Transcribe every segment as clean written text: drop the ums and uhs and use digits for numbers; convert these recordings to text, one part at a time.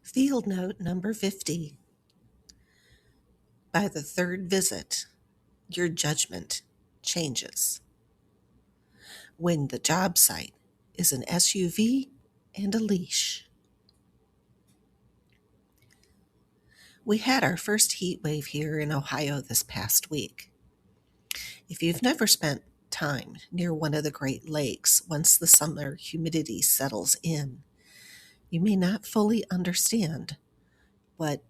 Field note number 50. By the third visit, your judgment changes. When the job site is an SUV and a leash. We had our first heat wave here in Ohio this past week. If you've never spent time near one of the Great Lakes once the summer humidity settles in, you may not fully understand what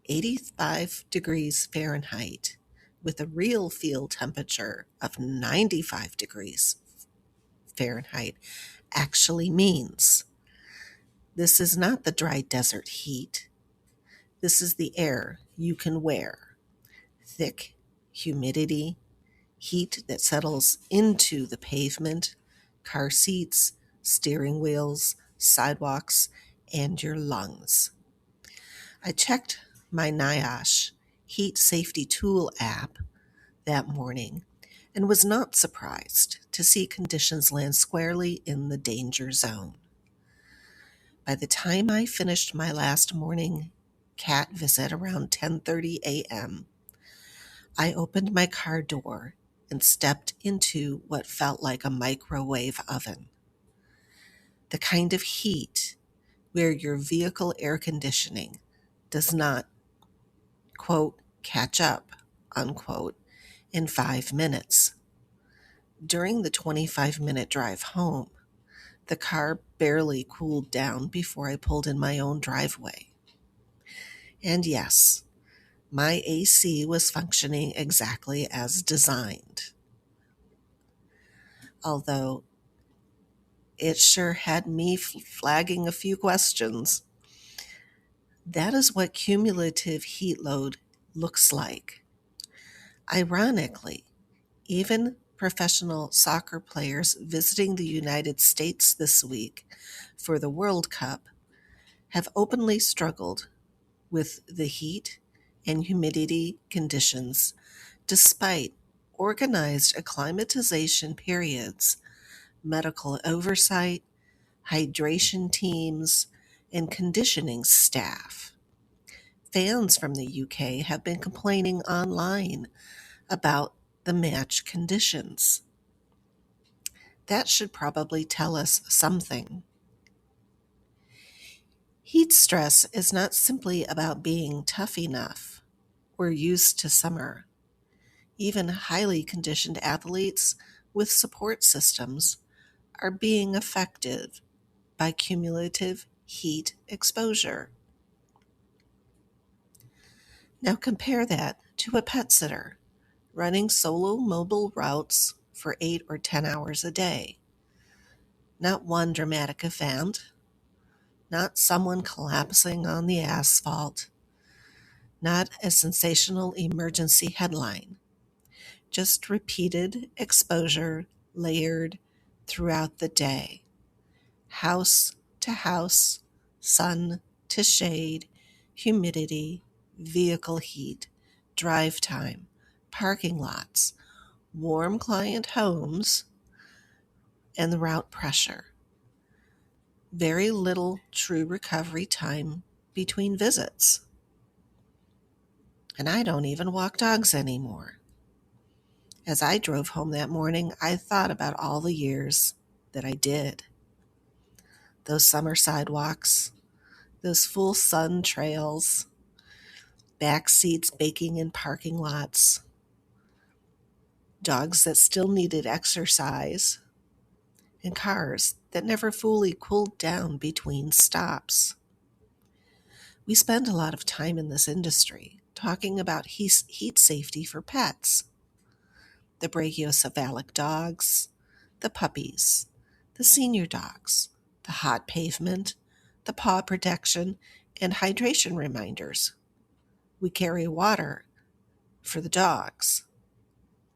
85 degrees Fahrenheit with a real field temperature of 95 degrees Fahrenheit actually means. This is not the dry desert heat. This is the air you can wear. Thick humidity, heat that settles into the pavement, car seats, steering wheels, sidewalks, and your lungs. I checked my NIOSH Heat Safety Tool app that morning and was not surprised to see conditions land squarely in the danger zone. By the time I finished my last morning cat visit around 10:30 a.m., I opened my car door and stepped into what felt like a microwave oven. The kind of heat where your vehicle air conditioning does not, quote, catch up, unquote, in 5 minutes. During the 25-minute drive home, the car barely cooled down before I pulled in my own driveway. And yes, my AC was functioning exactly as designed. Although it sure had me flagging a few questions. That is what cumulative heat load looks like. Ironically, even professional soccer players visiting the United States this week for the World Cup have openly struggled with the heat and humidity conditions despite organized acclimatization periods, medical oversight, hydration teams, and conditioning staff. Fans from the UK have been complaining online about the match conditions. That should probably tell us something. Heat stress is not simply about being tough enough. We're used to summer. Even highly conditioned athletes with support systems are being affected by cumulative heat exposure. Now compare that to a pet sitter running solo mobile routes for 8 or 10 hours a day. Not one dramatic event, not someone collapsing on the asphalt, not a sensational emergency headline, just repeated exposure layered throughout the day. House to house, sun to shade, humidity, vehicle heat, drive time, parking lots, warm client homes, and the route pressure. Very little true recovery time between visits. And I don't even walk dogs anymore. As I drove home that morning, I thought about all the years that I did. Those summer sidewalks, those full sun trails, back seats baking in parking lots, dogs that still needed exercise, and cars that never fully cooled down between stops. We spend a lot of time in this industry talking about heat safety for pets. The brachiocephalic dogs, the puppies, the senior dogs, the hot pavement, the paw protection, and hydration reminders. We carry water for the dogs.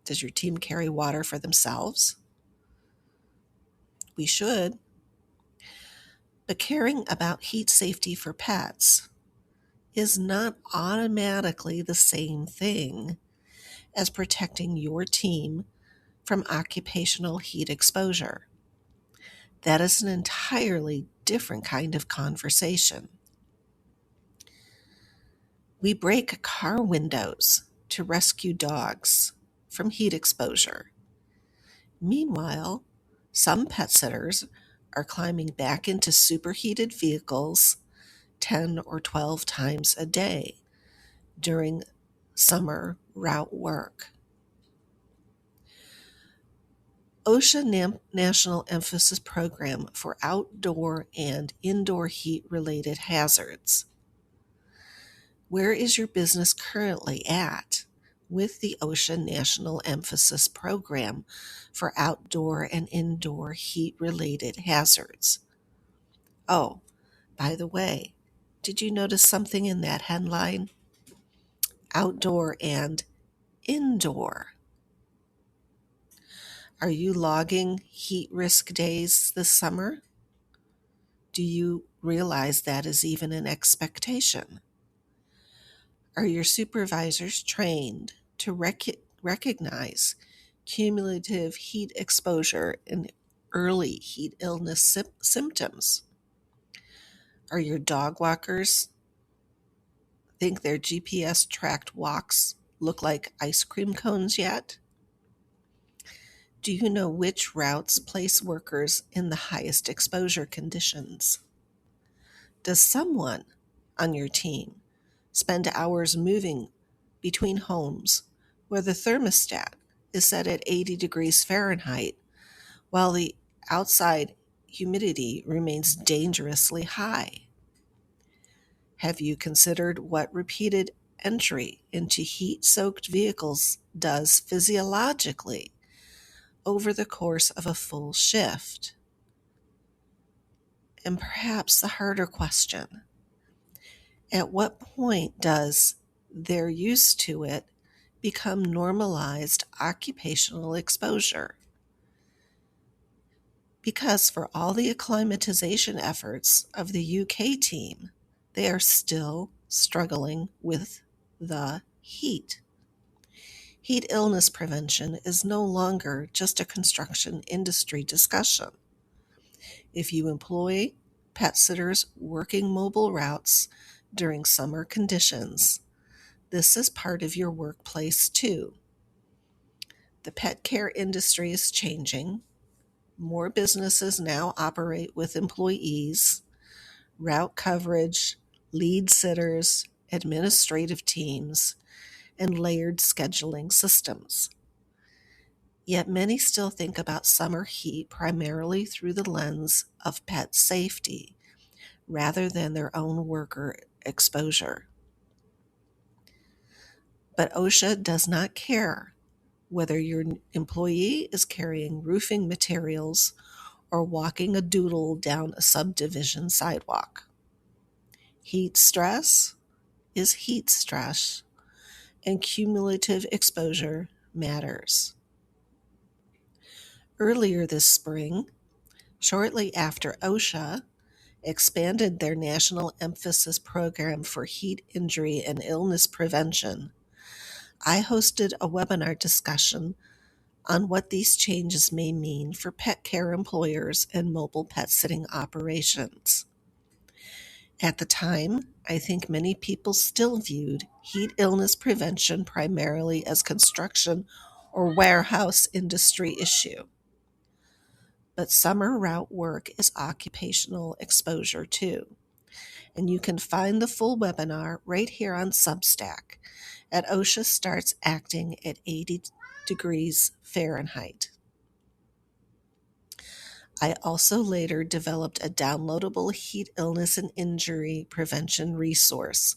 Does your team carry water for themselves? We should. But caring about heat safety for pets is not automatically the same thing as protecting your team from occupational heat exposure. That is an entirely different kind of conversation. We break car windows to rescue dogs from heat exposure. Meanwhile, some pet sitters are climbing back into superheated vehicles 10 or 12 times a day during summer route work. OSHA National Emphasis Program for Outdoor and Indoor Heat-Related Hazards. Where is your business currently at with the OSHA National Emphasis Program for Outdoor and Indoor Heat-Related Hazards? Oh, by the way, did you notice something in that headline? Outdoor and indoor. Are you logging heat risk days this summer? Do you realize that is even an expectation? Are your supervisors trained to recognize cumulative heat exposure and early heat illness symptoms? Are your dog walkers think their GPS tracked walks look like ice cream cones yet? Do you know which routes place workers in the highest exposure conditions? Does someone on your team spend hours moving between homes where the thermostat is set at 80 degrees Fahrenheit while the outside humidity remains dangerously high? Have you considered what repeated entry into heat-soaked vehicles does physiologically over the course of a full shift? And perhaps the harder question, at what point does "they're used to it" become normalized occupational exposure? Because for all the acclimatization efforts of the UK team, they are still struggling with the heat. Heat illness prevention is no longer just a construction industry discussion. If you employ pet sitters working mobile routes during summer conditions, this is part of your workplace too. The pet care industry is changing. More businesses now operate with employees, route coverage, lead sitters, administrative teams, and layered scheduling systems. Yet many still think about summer heat primarily through the lens of pet safety rather than their own worker exposure. But OSHA does not care whether your employee is carrying roofing materials or walking a doodle down a subdivision sidewalk. Heat stress is heat stress, and cumulative exposure matters. Earlier this spring, shortly after OSHA expanded their national emphasis program for heat injury and illness prevention, I hosted a webinar discussion on what these changes may mean for pet care employers and mobile pet sitting operations. At the time, I think many people still viewed heat illness prevention primarily as construction or warehouse industry issue. But summer route work is occupational exposure too. And you can find the full webinar right here on Substack at OSHA Starts Acting at 80 degrees Fahrenheit. I also later developed a downloadable heat illness and injury prevention resource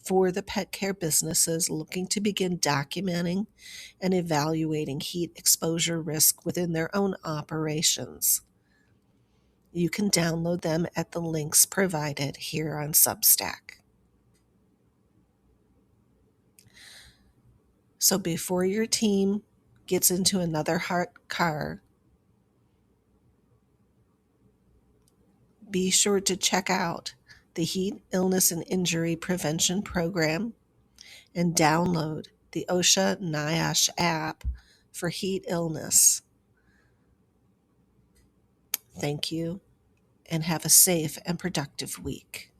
for the pet care businesses looking to begin documenting and evaluating heat exposure risk within their own operations. You can download them at the links provided here on Substack. So before your team gets into another hot car, be sure to check out the Heat Illness and Injury Prevention Program and download the OSHA NIOSH app for heat illness. Thank you, and have a safe and productive week.